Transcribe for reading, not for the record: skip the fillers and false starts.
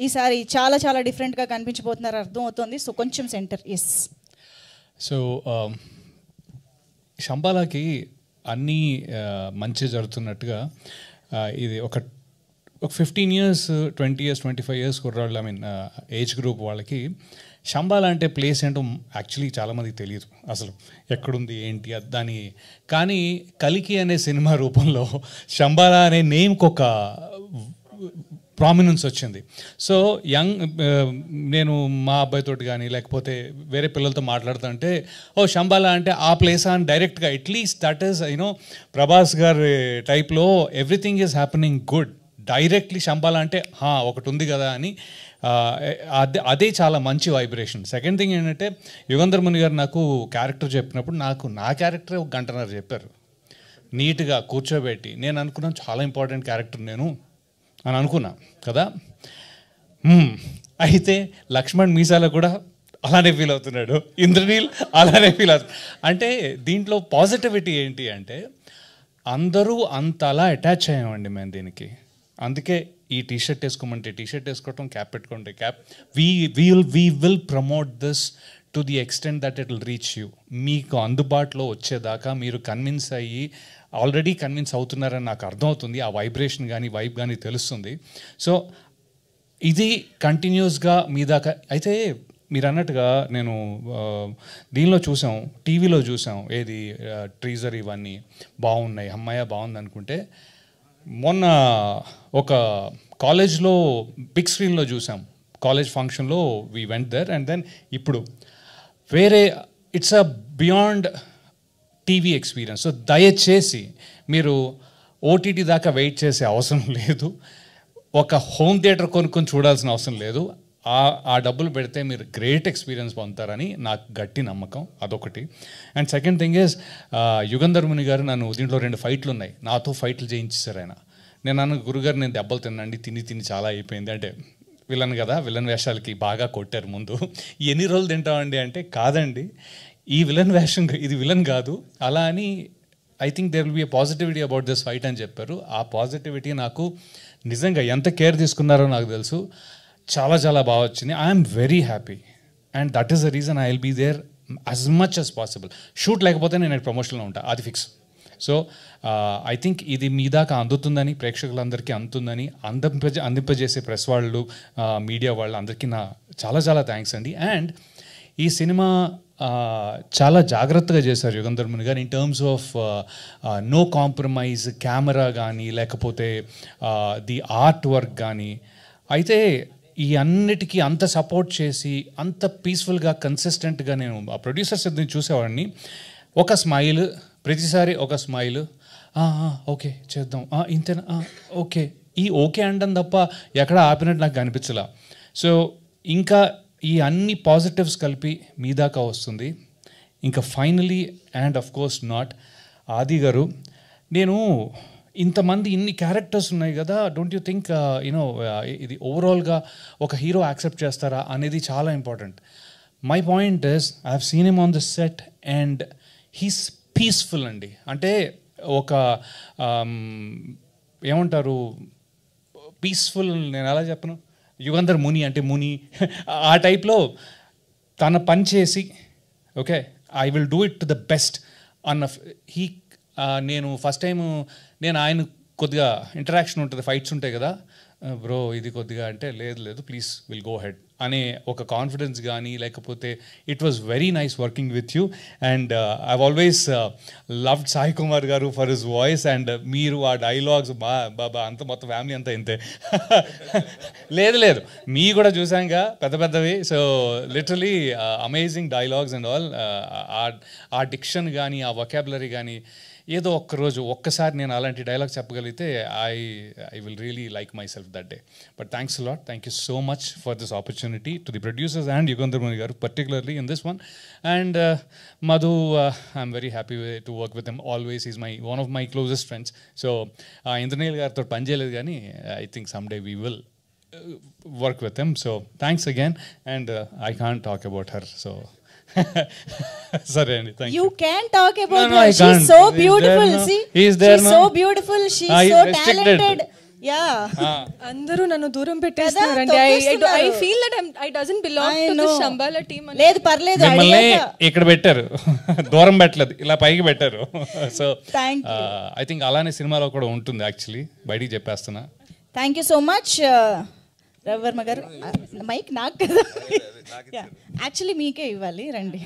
ఈసారి చాలా చాలా డిఫరెంట్గా కనిపించబోతున్నారు అర్థం అవుతుంది. సో కొంచెం సెంటర్. ఎస్. సో శంబాలాకి అన్నీ మంచి జరుగుతున్నట్టుగా ఇది ఒక 15 years 20 years 25 years కుర్రాళ్ళు ఏజ్ గ్రూప్ వాళ్ళకి శంబాలా అంటే ప్లేస్ ఏంటో యాక్చువల్లీ చాలామందికి తెలియదు అసలు ఎక్కడుంది ఏంటి దాని. కానీ కలికి అనే సినిమా రూపంలో శంబాలా అనే నేమ్కి ఒక ప్రామినెన్స్ వచ్చింది. సో నేను మా అబ్బాయితో కానీ లేకపోతే వేరే పిల్లలతో మాట్లాడుతుంటే ఓ శంబాలా అంటే ఆ ప్లేస్ అని డైరెక్ట్గా అట్లీస్ట్ దట్ ఈస్ ప్రభాస్ గారి టైప్లో everything is happening good. Directly Shambhala అంటే ఒకటి ఉంది కదా అని అదే చాలా మంచి వైబ్రేషన్. సెకండ్ థింగ్ ఏంటంటే యుగంధర్ ముని గారు నాకు క్యారెక్టర్ చెప్పినప్పుడు నా క్యారెక్టరే 1 గంటన్నర చెప్పారు నీట్గా కూర్చోబెట్టి. నేను అనుకున్నాను చాలా ఇంపార్టెంట్ క్యారెక్టర్ నేను అని అనుకున్నా కదా. అయితే లక్ష్మణ్ మీసాల కూడా అలానే ఫీల్ అవుతున్నాడు, ఇంద్రనీల్ అలానే ఫీల్ అవుతున్నాడు. అంటే దీంట్లో పాజిటివిటీ ఏంటి అంటే అందరూ అంత అలా అటాచ్ అయ్యామండి మేము దీనికి. అందుకే ఈ టీషర్ట్ వేసుకోమంటే టీషర్ట్ వేసుకోవటం, క్యాప్ పెట్టుకుంటే cap. We will promote this to the extent that it will reach you. మీకు అందుబాటులో వచ్చేదాకా మీరు కన్విన్స్ అయ్యి ఆల్రెడీ కన్విన్స్ అవుతున్నారని నాకు అర్థమవుతుంది. ఆ వైబ్రేషన్ కానీ వైబ్ కానీ తెలుస్తుంది. సో ఇది కంటిన్యూస్గా మీ దాకా. అయితే మీరు అన్నట్టుగా నేను దీనిలో చూసాం, టీవీలో చూసాం, ఏది ట్రీజర్ ఇవన్నీ బాగున్నాయి, అమ్మాయ బాగుంది అనుకుంటే మొన్న ఒక కాలేజ్లో బిగ్ స్క్రీన్లో చూసాం, కాలేజ్ ఫంక్షన్లో we went there. And then ఇప్పుడు వేరే it's a beyond TV experience. So దయచేసి మీరు ఓటీటీ దాకా వెయిట్ చేసే అవసరం లేదు, ఒక హోమ్ థియేటర్ కొనుక్కొని చూడాల్సిన అవసరం లేదు. ఆ డబ్బులు పెడితే మీరు గ్రేట్ ఎక్స్పీరియన్స్ పొందుతారని నాకు గట్టి నమ్మకం. అదొకటి. And second thing is Yugandhar Muni గారు నన్ను దీంట్లో 2 ఫైట్లు ఉన్నాయి, నాతో ఫైట్లు చేయించేశారు ఆయన. నేను అన్న గురుగారు నేను దెబ్బలు తినండి, తిని చాలా అయిపోయింది. అంటే విలన్ కదా, విలన్ వేషాలకి బాగా కొట్టారు ముందు. ఎన్ని రోజులు తింటామండి అంటే కాదండి, ఈ విలన్ వేషం ఇది విలన్ కాదు అలా అని. I think there will be a positivity about this fight అని చెప్పారు. ఆ పాజిటివిటీ నాకు నిజంగా ఎంత కేర్ తీసుకున్నారో నాకు తెలుసు. చాలా చాలా బాగా వచ్చింది. I'm very happy and that is the reason I will be there as much as possible. Shoot లేకపోతే నేను ప్రమోషన్లో ఉంటాను, అది ఫిక్స్. సో ఐ థింక్ ఇది మీ దాకా అందుతుందని, ప్రేక్షకులందరికీ అందుతుందని, అందింపజేసే ప్రెస్ వాళ్ళు, మీడియా వాళ్ళు అందరికీ నా చాలా చాలా థ్యాంక్స్ అండి. అండ్ ఈ సినిమా చాలా జాగ్రత్తగా చేశారు యుగంధర్ ముని గారు in terms of no compromise, camera కానీ లేకపోతే ది ఆర్ట్ వర్క్ కానీ. అయితే ఈ అన్నిటికీ అంత సపోర్ట్ చేసి అంత పీస్ఫుల్గా కన్సిస్టెంట్గా నేను ఆ ప్రొడ్యూసర్స్ ఇద్దరిని చూసేవాడిని. ఒక స్మైల్, ప్రతిసారి ఒక స్మైల్, ఓకే చేద్దాం, ఇంతేనా, ఓకే, ఈ ఓకే అండం తప్ప ఎక్కడ ఆపినట్టు నాకు అనిపించలా. సో ఇంకా ఈ అన్ని పాజిటివ్స్ కలిపి మీ దాకా వస్తుంది. ఇంకా finally and of course not ఆది గారు, నేను ఇంతమంది ఇన్ని క్యారెక్టర్స్ ఉన్నాయి కదా, డోంట్ యూ థింక్ ఇది ఓవరాల్గా ఒక హీరో యాక్సెప్ట్ చేస్తారా అనేది చాలా important. My point is I have seen him on the set and he's peaceful అండి. అంటే ఒక ఏమంటారు పీస్ఫుల్, నేను ఎలా చెప్పను, యుగంధర్ ముని అంటే ముని ఆ టైప్లో తన పని చేసి okay I will do it to the best అన్న నేను ఫస్ట్ టైం నేను ఆయన కొద్దిగా ఇంటరాక్షన్ ఉంటుంది, ఫైట్స్ ఉంటాయి కదా, బ్రో ఇది కొద్దిగా అంటే లేదు ప్లీజ్ విల్ గో హెడ్ అనే ఒక కాన్ఫిడెన్స్ కానీ, లేకపోతే it was very nice working with you. And I always loved Sai Kumar గారు ఫర్ హిస్ వాయిస్. అండ్ మీరు ఆ డైలాగ్స్ బాబా అంత మొత్తం ఫ్యామిలీ అంతా ఇంతే. లేదు మీ కూడా చూసాంగా పెద్దవి. So literally amazing dialogues and all. ఆ డిక్షన్ కానీ ఆ వొకాబులరీ కానీ ఏదో ఒక్కసారి నేను అలాంటి డైలాగ్ చెప్పగలిగితే I will really like my self that day. But thanks lot, thank you so much for this opportunity to the producers and Yugandhar Muni గారు particularly in this one. And Madhu, I'm very happy to work with him always. Is one of my closest friends. So Indraneel గారితో పని చేయలేదు కానీ I think some day we will work with him. So thanks again. And I can't talk about her. So sorry, thank you. You can talk about No, her. I can't. She's so beautiful. There, no? See, He's there, she's no? so beautiful. She's so talented. Yeah అందరూ నన్ను దూరం పెట్టేస్తున్నారండి. I feel that I doesn't belong to this Shambala team. లేదు పర్లేదు, మిమ్మల్ని ఇక్కడ పెట్టారు, దూరం పెట్టలేదు, ఇలా పైకి పెట్టారు. సో ఐ థింక్ అలానే సినిమాలో కూడా ఉంటుంది యాక్చువల్లీ, బయటికి చెప్పేస్తున్నా. Thank you so much Ravivarma గారు. మైక్ నాకు కదా, యాక్చువల్లీ మీకే ఇవ్వాలి, రండి.